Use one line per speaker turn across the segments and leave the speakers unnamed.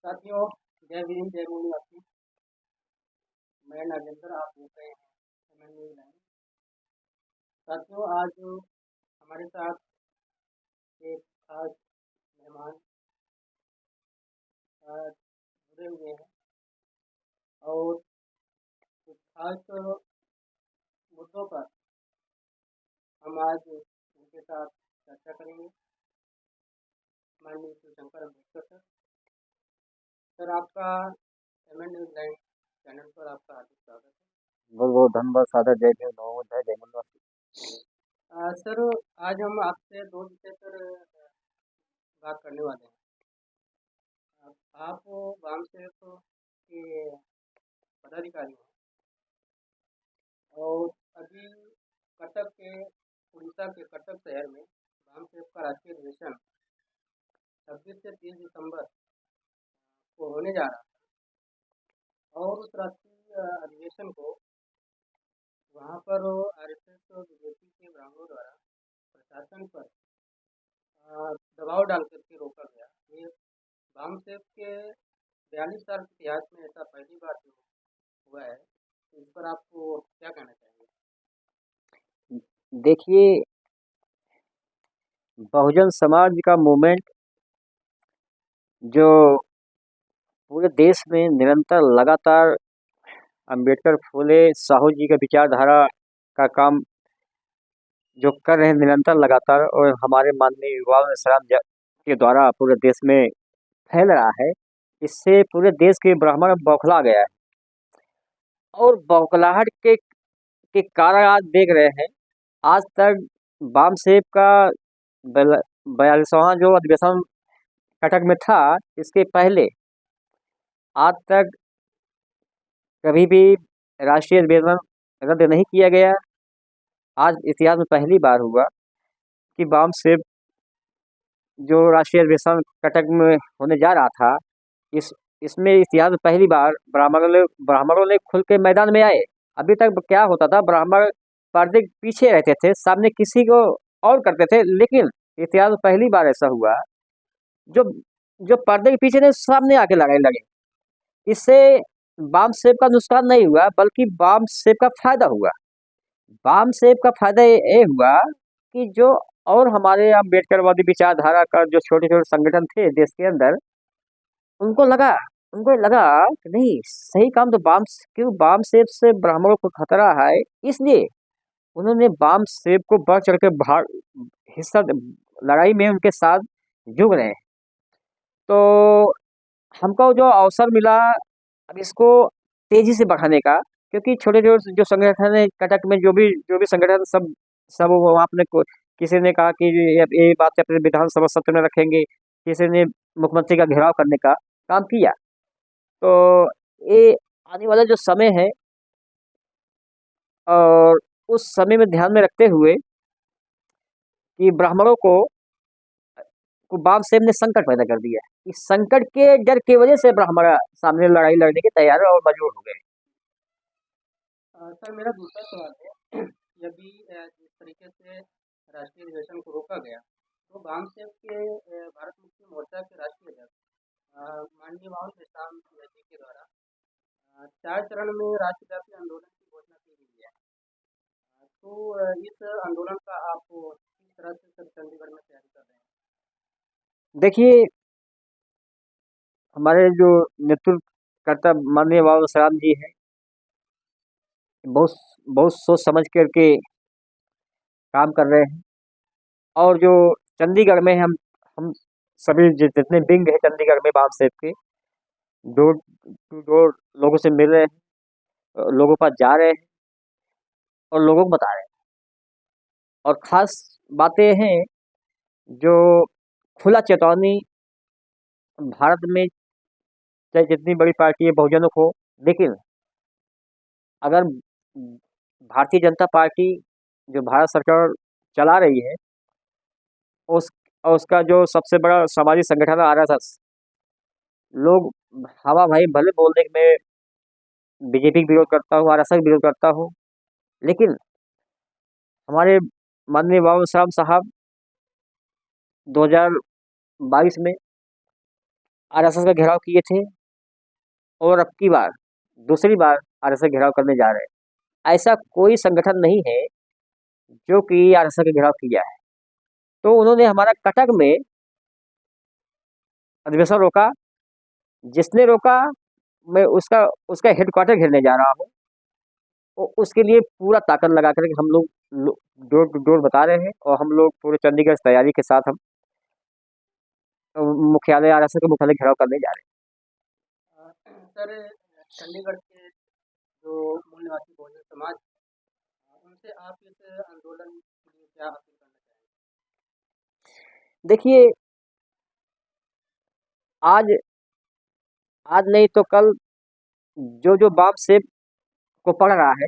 साथियों, जय भीम जय भोलेनाथ। मैं नागेंद्र, आप देख रहे हैं एमएन न्यूज़ लाइन। साथियों, आज हमारे साथ एक खास मेहमान जुड़े हुए हैं और कुछ खास मुद्दों पर हम आज उनके साथ चर्चा करेंगे। माननीय शिवशंकर अम्बेडकर सर। सर, आपका एमएन न्यूज़ लाइन चैनल पर आपका हार्दिक स्वागत है।
बहुत बहुत धन्यवाद सादर। जय भीम नमो जय मनवासी।
सर, आज हम आपसे दो विषय पर बात करने वाले हैं। आप वाम सेवक के पदाधिकारी हैं और अभी कटक के उड़ीसा के कटक शहर में वाम सेवक का राष्ट्रीय अधिवेशन 26 से 30 दिसंबर को होने जा रहा है और उस राष्ट्रीय अधिवेशन को वहाँ पर आरएसएस और बीजेपी के ब्राह्मणों द्वारा प्रशासन पर दबाव डाल करके रोका गया। ये वाम सेवक के 42 साल के इतिहास में ऐसा पहली बार जो हुआ है, तो इस पर आपको क्या कहना चाहेंगे?
देखिए, बहुजन समाज का मूवमेंट जो पूरे देश में निरंतर लगातार अंबेडकर फूले साहू जी का विचारधारा का काम जो कर रहे हैं निरंतर लगातार, और हमारे माननीय युवा शराब के द्वारा पूरे देश में फैल रहा है। इससे पूरे देश के ब्राह्मण बौखला गया है और बौखलाहट के कारण आज देख रहे हैं, आज तक वाम सेव का 42वां जो अधिवेशन कटक में था, इसके पहले आज तक कभी भी राष्ट्रीय अधिवेशन रद्द नहीं किया गया। आज इतिहास में पहली बार हुआ कि वाम सेव जो राष्ट्रीय अधिवेशन कटक में होने जा रहा था, इस इसमें इतिहास में पहली बार ब्राह्मणों ने खुल के मैदान में आए। अभी तक क्या होता था, ब्राह्मण पर्दे के पीछे रहते थे, सामने किसी को और करते थे, लेकिन इतिहास में पहली बार ऐसा हुआ जो जो पर्दे के पीछे ने सामने आके लड़ाई लगे। इससे वाम सेव का नुकसान नहीं हुआ, बल्कि वाम सेव का फायदा हुआ। वाम सेव का फायदा ये हुआ कि जो और हमारे अम्बेडकरवादी विचारधारा का जो छोटे छोटे संगठन थे देश के अंदर, उनको लगा उनको लगा कि नहीं, सही काम तो क्यों वाम सेव से ब्राह्मणों को खतरा है, इसलिए उन्होंने वाम सेव को बढ़ चढ़ के हिस्सा लड़ाई में उनके साथ जुड़ रहे हैं। तो हमको जो अवसर मिला अब इसको तेजी से बढ़ाने का, क्योंकि छोटे छोटे जो संगठन है कटक में, जो भी संगठन सब सब वो आपने किसी ने कहा कि ये बात अपने विधानसभा सत्र में रखेंगे, किसी ने मुख्यमंत्री का घेराव करने का काम किया। तो ये आने वाला जो समय है, और उस समय में ध्यान में रखते हुए कि ब्राह्मणों को वाम सेव ने संकट पैदा कर दिया। इस संकट के डर की वजह से ब्राह्मण सामने लड़ाई लड़ने के तैयार और मजबूर हो गए।
सर, मेरा दूसरा सवाल है, यदि जिस तरीके से राष्ट्रीय अधिवेशन को रोका गया, तो वाम सेवक के भारत मुक्ति मोर्चा के राष्ट्रीय अध्यक्ष माननीय मोहन प्रसाद जी के द्वारा 4 चरण में राष्ट्रव्यापी आंदोलन की घोषणा की गई है। तो इस आंदोलन का आप किस तरह से सर चंडीगढ़ में तैयारी कर रहे हैं?
देखिए, हमारे जो नेतृत्व करता माननीय बाबा साहब जी हैं, बहुत बहुत सोच समझ करके काम कर रहे हैं। और जो चंडीगढ़ में हम सभी जितने विंग है चंडीगढ़ में वाम सेव के, डोर टू डोर लोगों से मिल रहे हैं, लोगों पास जा रहे हैं और लोगों को बता रहे हैं। और खास बातें हैं जो खुला चेतावनी भारत में, चाहे जितनी बड़ी पार्टी है बहुजनों को, लेकिन अगर भारतीय जनता पार्टी जो भारत सरकार चला रही है, उस उसका जो सबसे बड़ा सामाजिक संगठन है आरएसएस, लोग हवा भाई भले बोलने में बीजेपी का विरोध करता हूँ, आरएसएस का विरोध करता हूँ, लेकिन हमारे माननीय बाबा साहब 2022 में आरएसएस का घेराव किए थे और अब की बार दूसरी बार आरएसएस घेराव करने जा रहे हैं। ऐसा कोई संगठन नहीं है जो कि आरएसएस का घेराव किया है। तो उन्होंने हमारा कटक में अधिवेशन रोका। जिसने रोका, मैं उसका उसका हेडक्वार्टर घेरने जा रहा हूँ और उसके लिए पूरा ताकत लगा कर हम लोग डोर टू डोर बता रहे हैं और हम लोग पूरे चंडीगढ़ तैयारी के साथ हम मुख्यालय आरएसएस के मुख्यालय घेराव करने जा रहे
सर, चंडीगढ़ के जो मूल निवासी बहुजन समाज उनसे आप इस आंदोलन के लिए क्या अपील करना चाहेंगे?
हैं। देखिए, आज आज नहीं तो कल जो जो बाप से को पढ़ रहा है,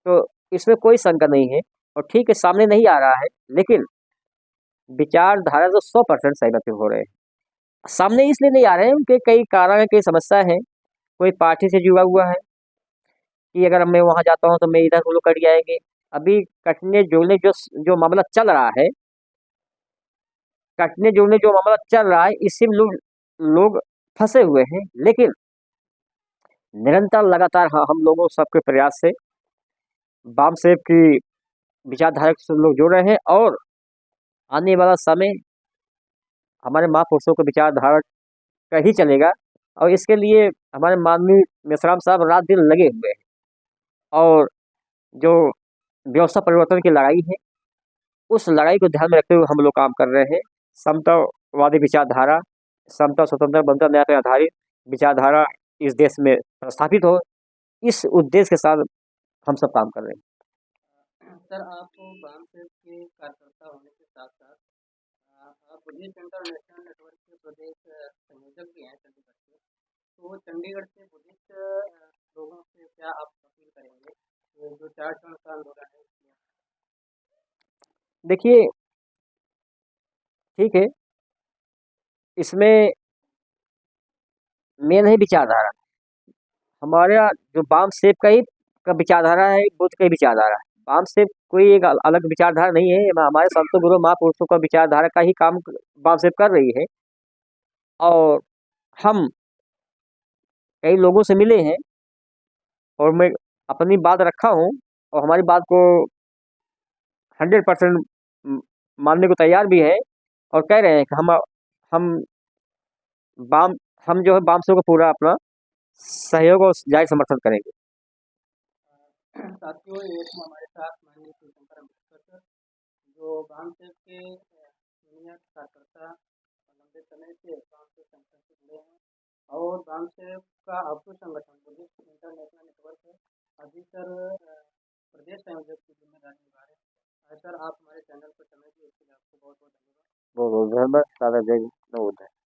तो इसमें कोई शंका नहीं है और ठीक है, सामने नहीं आ रहा है, लेकिन विचारधारा तो 100% सहमत हो रहे हैं। सामने इसलिए नहीं आ रहे हैं उनके कई कारण है, कई समस्या है। कोई पार्टी से जुड़ा हुआ है कि अगर मैं वहां जाता हूं तो मैं इधर वो लोग कट जाएंगे। अभी कटने जोड़ने जो जो मामला चल रहा है, कटने जोड़ने जो मामला चल रहा है, इसी में लोग फंसे हुए हैं। लेकिन निरंतर लगातार हम लोगों सबके प्रयास से बाम सेब की विचारधारा से लोग जुड़ रहे हैं और आने वाला समय हमारे महापुरुषों को विचारधारा का ही चलेगा। और इसके लिए हमारे माननीय मेश्राम साहब रात दिन लगे हुए हैं और जो व्यवस्था परिवर्तन की लड़ाई है, उस लड़ाई को ध्यान में रखते हुए हम लोग काम कर रहे हैं। समतावादी विचारधारा, समता स्वतंत्र बनता न्याय पर आधारित विचारधारा इस देश में स्थापित हो, इस उद्देश्य के साथ हम सब काम कर रहे हैं।
सर, आप बाम सेब के कार्यकर्ता होने के साथ साथ आप बुद्धिस्ट इंटरनेशनल नेटवर्क के प्रदेश संयोजक भी हैं चंडीगढ़ से। तो चंडीगढ़ के बुद्धिस्ट लोगों से क्या आप अपील करेंगे ये जो 4 जून का आंदोलन है इसमें?
देखिए, ठीक है, इसमें मेन है विचारधारा। हमारा जो बाम सेब का विचारधारा है, बुद्ध का विचारधारा है। बाम सेब कोई एक अलग विचारधारा नहीं है, हमारे संतों गुरु महापुरुषों का विचारधारा का ही काम बाम सेब कर रही है। और हम कई लोगों से मिले हैं और मैं अपनी बात रखा हूँ और हमारी बात को 100% मानने को तैयार भी है और कह रहे हैं कि हम बाम हम जो है बाम सेब को पूरा अपना सहयोग और जायज समर्थन करेंगे।
साथियों, एक हमारे साथ माननीय शिवशंकर अम्बेडकर सर, जो बाम सेब के सीनियर कार्यकर्ता लंबे समय से बाम सेब संगठन से जुड़े हैं और बाम सेब का आपको संगठन बुद्धिस्ट इंटरनेशनल नेटवर्क है अभी सर प्रदेश संयोजक की जिम्मेदारी निभा रहे हैं। सर, आप हमारे चैनल पर समय दिए इसके लिए आपको बहुत बहुत धन्यवाद।
बहुत बहुत धन्यवाद। सादा जय नवोदय।